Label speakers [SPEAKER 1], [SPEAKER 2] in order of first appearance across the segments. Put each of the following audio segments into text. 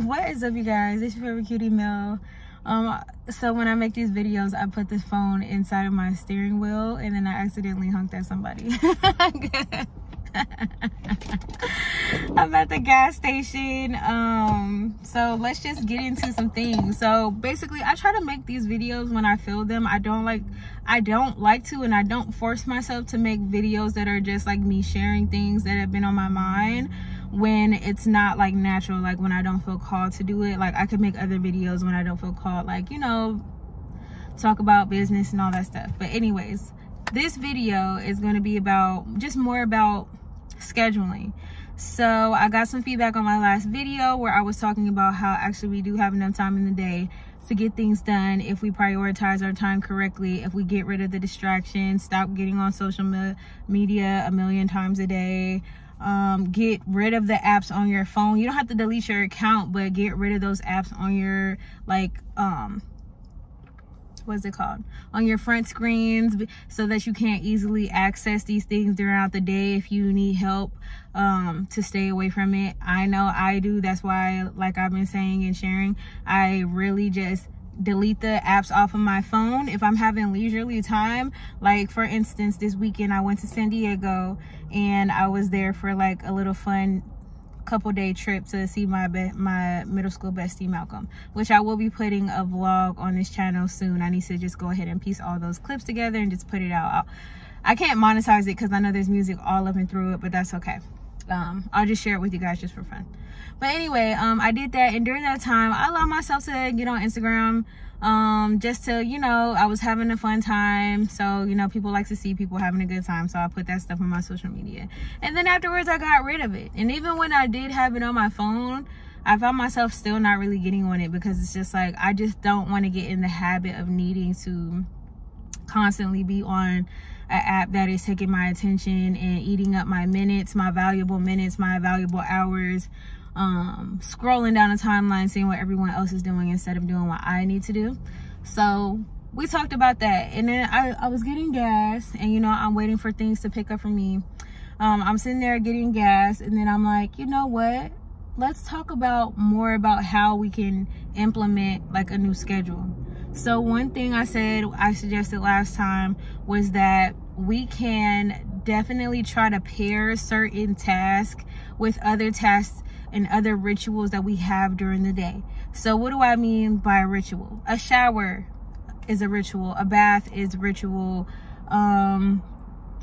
[SPEAKER 1] What is up, you guys? It's your favorite cutie Mel. So when I make these videos, I put the phone inside of my steering wheel and then I accidentally honked at somebody. I'm at the gas station. So let's just get into some things. So basically, I try to make these videos when I feel them. I don't like to, and I don't force myself to make videos that are just like me sharing things that have been on my mind when it's not like natural, like when I don't feel called to do it. Like I could make other videos when I don't feel called, like, you know, talk about business and all that stuff. But anyways, this video is going to be about just more about scheduling. So I got some feedback on my last video where I was talking about how actually we do have enough time in the day to get things done if we prioritize our time correctly, if we get rid of the distractions, stop getting on social media a million times a day, get rid of the apps on your phone. You don't have to delete your account, but get rid of those apps on your, like, what's it called, on your front screens, so that you can't easily access these things throughout the day if you need help to stay away from it. I know I do. That's why, like I've been saying and sharing, I really just delete the apps off of my phone if I'm having leisurely time. Like for instance, this weekend I went to San Diego and I was there for like a little fun couple-day trip to see my middle school bestie Malcolm, which I will be putting a vlog on this channel soon. I need to just go ahead and piece all those clips together and just put it out. I can't monetize it because I know there's music all up and through it, but that's okay. I'll just share it with you guys just for fun. But anyway, I did that, and during that time I allowed myself to get on Instagram, just to, you know, I was having a fun time. So, you know, people like to see people having a good time, so I put that stuff on my social media. And then afterwards I got rid of it. And even when I did have it on my phone, I found myself still not really getting on it, because it's just like I just don't want to get in the habit of needing to constantly be on an app that is taking my attention and eating up my minutes, my valuable hours, scrolling down a timeline, seeing what everyone else is doing instead of doing what I need to do. So we talked about that, and then I was getting gas, and you know, I'm waiting for things to pick up for me. I'm sitting there getting gas, and then I'm like, you know what, let's talk about more about how we can implement like a new schedule. So one thing I suggested last time was that we can definitely try to pair certain tasks with other tasks and other rituals that we have during the day. So what do I mean by a ritual? A shower is a ritual. A bath is a ritual.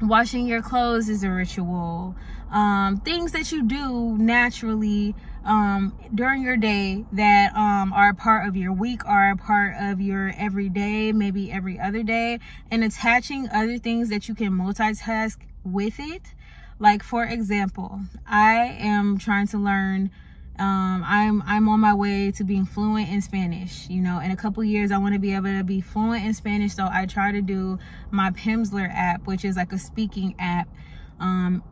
[SPEAKER 1] Washing your clothes is a ritual. Things that you do naturally during your day that are a part of your week, are a part of your everyday, maybe every other day, and attaching other things that you can multitask with it. Like for example, I am trying to learn, I'm on my way to being fluent in Spanish. You know, in a couple years I want to be able to be fluent in Spanish, so I try to do my Pimsleur app, which is like a speaking app,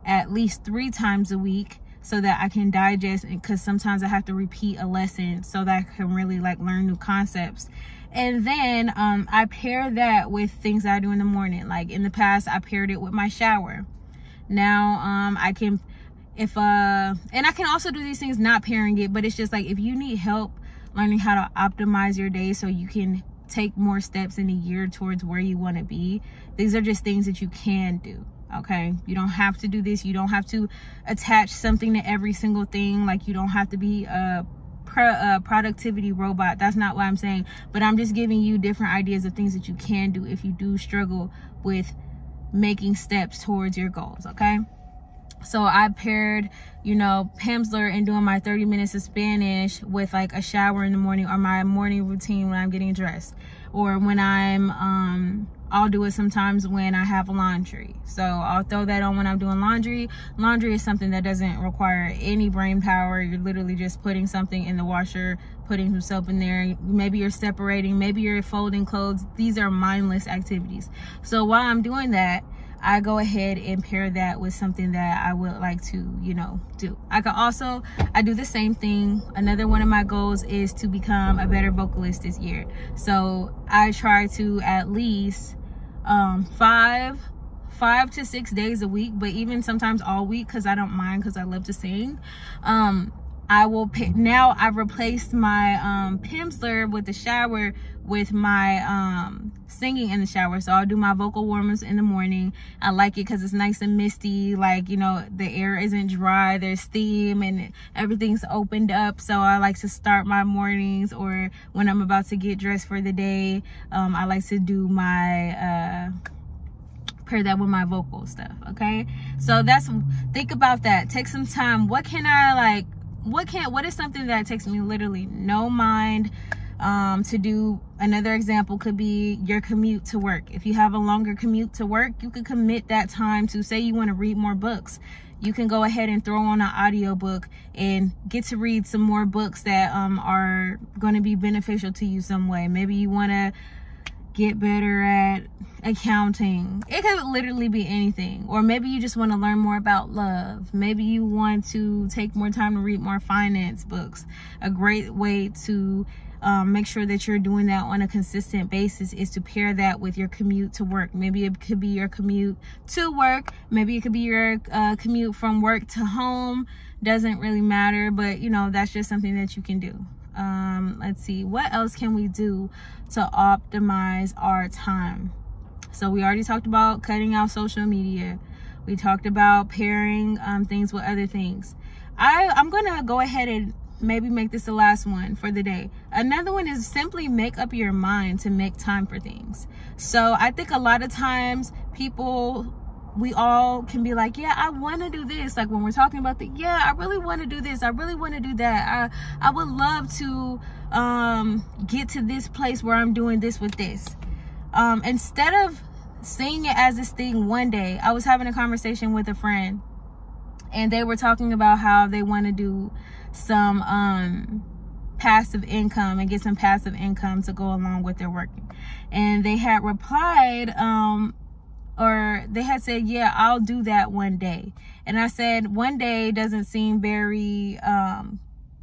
[SPEAKER 1] at least 3 times a week, so that I can digest, because sometimes I have to repeat a lesson so that I can really like learn new concepts. And then I pair that with things that I do in the morning. Like in the past I paired it with my shower. Now I can, and I can also do these things not pairing it, but it's just like if you need help learning how to optimize your day so you can take more steps in a year towards where you want to be, these are just things that you can do. Okay, you don't have to do this. You don't have to attach something to every single thing. Like you don't have to be a productivity robot. That's not what I'm saying, but I'm just giving you different ideas of things that you can do if you do struggle with making steps towards your goals. Okay, so I paired, you know, Pimsleur and doing my 30 minutes of Spanish with like a shower in the morning, or my morning routine when I'm getting dressed, or when I'm I'll do it sometimes when I have laundry. So I'll throw that on when I'm doing laundry. Laundry is something that doesn't require any brain power. You're literally just putting something in the washer, putting some soap in there. Maybe you're separating, maybe you're folding clothes. These are mindless activities. So while I'm doing that, I go ahead and pair that with something that I would like to, you know, do. I do the same thing. Another one of my goals is to become a better vocalist this year. So I try to at least 5 to 6 days a week, but even sometimes all week, because I don't mind, because I love to sing. I will pick. Now I've replaced my Pimsleur with the shower with my singing in the shower. So I'll do my vocal warmers in the morning. I like it because it's nice and misty, like, you know, the air isn't dry, there's steam and everything's opened up. So I like to start my mornings, or when I'm about to get dressed for the day, I like to do my pair that with my vocal stuff. Okay, so think about that. Take some time. What is something that takes me literally no mind to do? Another example could be your commute to work. If you have a longer commute to work, you could commit that time to, say you want to read more books. You can go ahead and throw on an audiobook and get to read some more books that are going to be beneficial to you some way. Maybe you want to get better at accounting. It could literally be anything. Or maybe you just want to learn more about love. Maybe you want to take more time to read more finance books. A great way to make sure that you're doing that on a consistent basis is to pair that with your commute to work. Maybe it could be your commute to work. Maybe it could be your commute from work to home. Doesn't really matter, but you know, that's just something that you can do. Let's see, what else can we do to optimize our time? So we already talked about cutting out social media. We talked about pairing things with other things. I'm gonna go ahead and maybe make this the last one for the day. Another one is simply make up your mind to make time for things. So I think a lot of times we all can be like, yeah, I want to do this. Like when we're talking about yeah, I really want to do this. I really want to do that. I would love to get to this place where I'm doing this with this. Instead of seeing it as this thing one day, I was having a conversation with a friend and they were talking about how they want to do some passive income and get some passive income to go along with their working. And they had replied, or they had said, yeah, I'll do that one day. And I said, one day doesn't seem very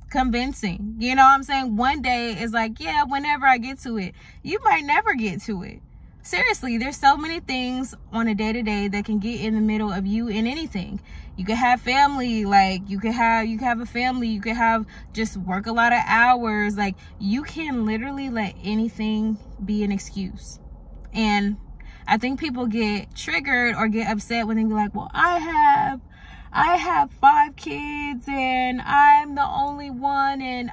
[SPEAKER 1] convincing. You know what I'm saying? One day is like, yeah, whenever I get to it. You might never get to it. Seriously, there's so many things on a day-to-day that can get in the middle of you in anything. You could have family, like you could have a family, you could have just work a lot of hours. Like you can literally let anything be an excuse. And I think people get triggered or get upset when they be like, well, I have 5 kids and I'm the only one. And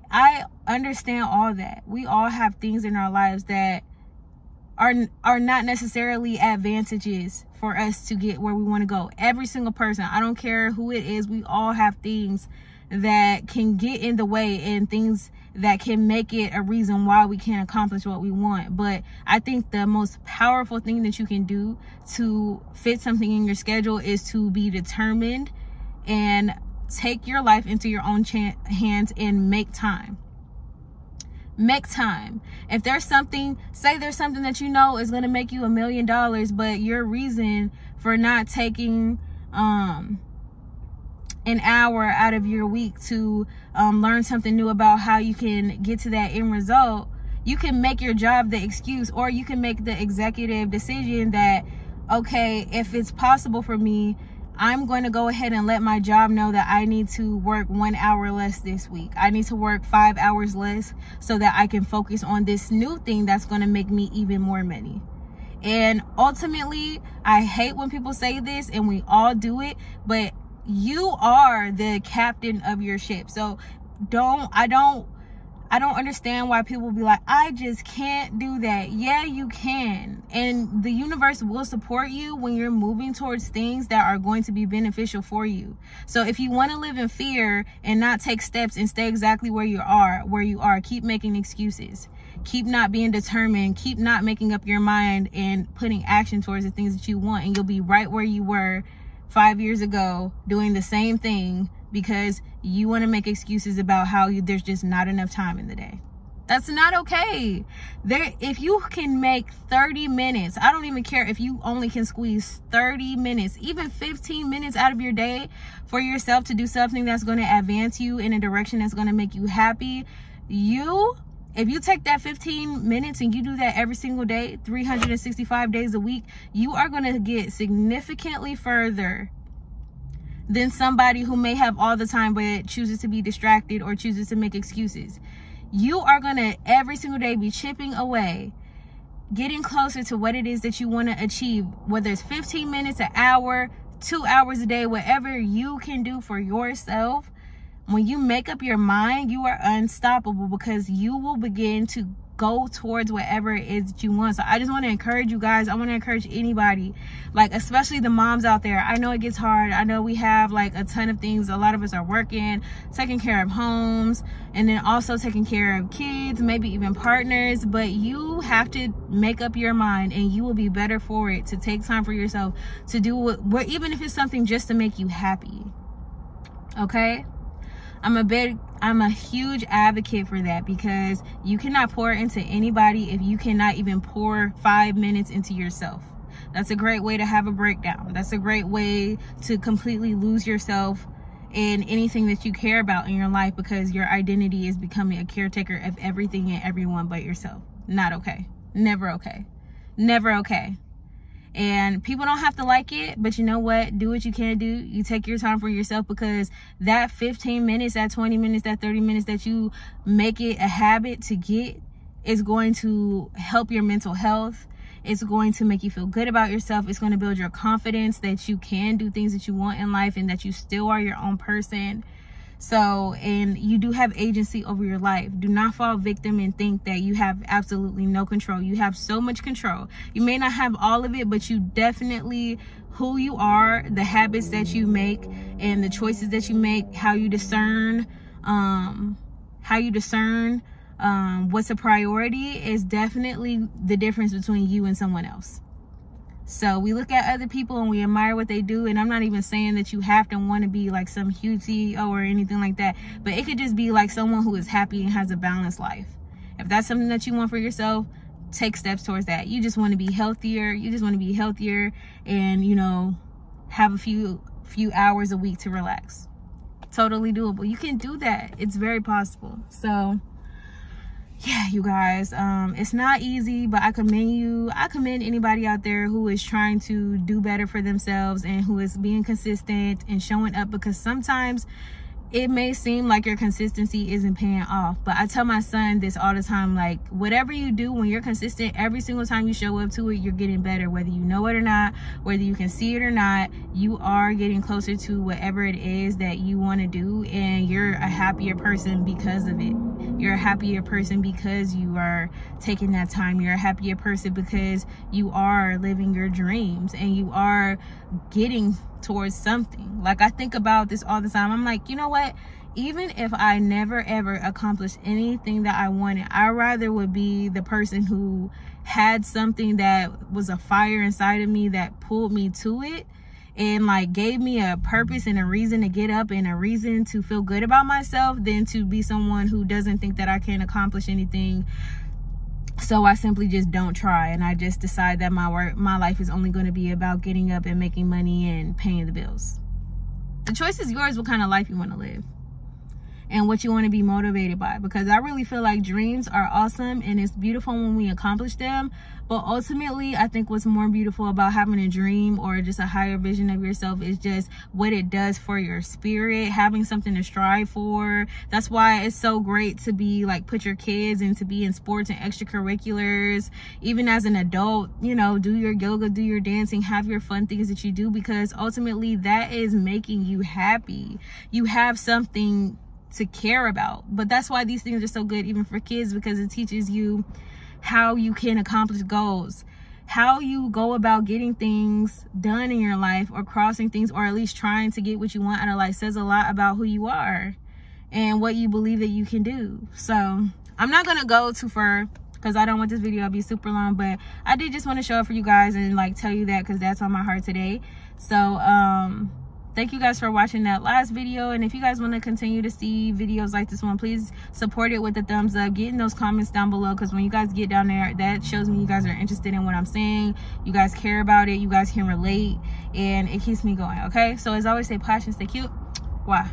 [SPEAKER 1] I understand all that. We all have things in our lives that are not necessarily advantages for us to get where we want to go. Every single person, I don't care who it is, we all have things that can get in the way and things that can make it a reason why we can't accomplish what we want. But I think the most powerful thing that you can do to fit something in your schedule is to be determined and take your life into your own hands and make time. Make time. If there's something, say there's something that you know is going to make you $1 million, but your reason for not taking an hour out of your week to learn something new about how you can get to that end result, you can make your job the excuse, or you can make the executive decision that, okay, if it's possible for me, I'm going to go ahead and let my job know that I need to work 1 hour less this week. I need to work 5 hours less so that I can focus on this new thing that's going to make me even more money. And ultimately, I hate when people say this, and we all do it, but you are the captain of your ship. So I don't understand why people be like, I just can't do that. Yeah, you can. And the universe will support you when you're moving towards things that are going to be beneficial for you. So if you want to live in fear and not take steps and stay exactly where you are, keep making excuses. Keep not being determined. Keep not making up your mind and putting action towards the things that you want. And you'll be right where you were 5 years ago doing the same thing, because you want to make excuses about how there's just not enough time in the day. That's not okay. If you can make 30 minutes, I don't even care if you only can squeeze 30 minutes, even 15 minutes out of your day for yourself to do something that's going to advance you in a direction that's going to make you happy. If you take that 15 minutes and you do that every single day, 365 days a week, you are going to get significantly further than somebody who may have all the time but chooses to be distracted or chooses to make excuses. You are going to every single day be chipping away, getting closer to what it is that you want to achieve, whether it's 15 minutes, an hour, 2 hours a day, whatever you can do for yourself. When you make up your mind, you are unstoppable, because you will begin to go towards whatever it is that you want. So I just want to encourage you guys. I want to encourage anybody, like especially the moms out there. I know it gets hard. I know we have like a ton of things. A lot of us are working, taking care of homes, and then also taking care of kids, maybe even partners. But you have to make up your mind, and you will be better for it, to take time for yourself, to do what even if it's something just to make you happy. Okay? I'm a huge advocate for that, because you cannot pour into anybody if you cannot even pour 5 minutes into yourself. That's a great way to have a breakdown. That's a great way to completely lose yourself in anything that you care about in your life, because your identity is becoming a caretaker of everything and everyone but yourself. Not okay. Never okay. Never okay. And people don't have to like it, but you know what? Do what you can do. You take your time for yourself, because that 15 minutes, that 20 minutes, that 30 minutes that you make it a habit to get is going to help your mental health. It's going to make you feel good about yourself. It's going to build your confidence that you can do things that you want in life, and that you still are your own person. So, and you do have agency over your life. Do not fall victim and think that you have absolutely no control. You have so much control. You may not have all of it, but you definitely, who you are, the habits that you make, and the choices that you make, how you discern what's a priority, is definitely the difference between you and someone else. So we look at other people and we admire what they do. And I'm not even saying that you have to want to be like some huge CEO or anything like that. But it could just be like someone who is happy and has a balanced life. If that's something that you want for yourself, take steps towards that. You just want to be healthier. You just want to be healthier and, you know, have a few hours a week to relax. Totally doable. You can do that. It's very possible. So yeah, you guys, it's not easy, but I commend you. I commend anybody out there who is trying to do better for themselves and who is being consistent and showing up, because sometimes it may seem like your consistency isn't paying off. But I tell my son this all the time, like, whatever you do, when you're consistent, every single time you show up to it, you're getting better. Whether you know it or not, whether you can see it or not, you are getting closer to whatever it is that you want to do, and you're a happier person because of it. You're a happier person because you are taking that time. You're a happier person because you are living your dreams and you are getting towards something. Like, I think about this all the time. I'm like, you know what? Even if I never ever accomplished anything that I wanted, I rather would be the person who had something that was a fire inside of me that pulled me to it, and like gave me a purpose and a reason to get up and a reason to feel good about myself, than to be someone who doesn't think that I can accomplish anything. So I simply just don't try, and I just decide that my life is only going to be about getting up and making money and paying the bills. The choice is yours, what kind of life you want to live and what you want to be motivated by, because I really feel like dreams are awesome and it's beautiful when we accomplish them. But ultimately, I think what's more beautiful about having a dream or just a higher vision of yourself is just what it does for your spirit, having something to strive for. That's why it's so great to be like, put your kids and to be in sports and extracurriculars. Even as an adult, you know, do your yoga, do your dancing, have your fun things that you do, because ultimately that is making you happy. You have something to care about. But that's why these things are so good even for kids, because it teaches you how you can accomplish goals, how you go about getting things done in your life, or crossing things, or at least trying to get what you want out of life. Says a lot about who you are and what you believe that you can do. So I'm not gonna go too far because I don't want this video to be super long, but I did just want to show up for you guys and like tell you that, because that's on my heart today. So thank you guys for watching that last video. And if you guys want to continue to see videos like this one, please support it with a thumbs up. Get in those comments down below, because when you guys get down there, that shows me you guys are interested in what I'm saying. You guys care about it. You guys can relate, and it keeps me going. Okay, so as I always say, passion, stay cute. Why?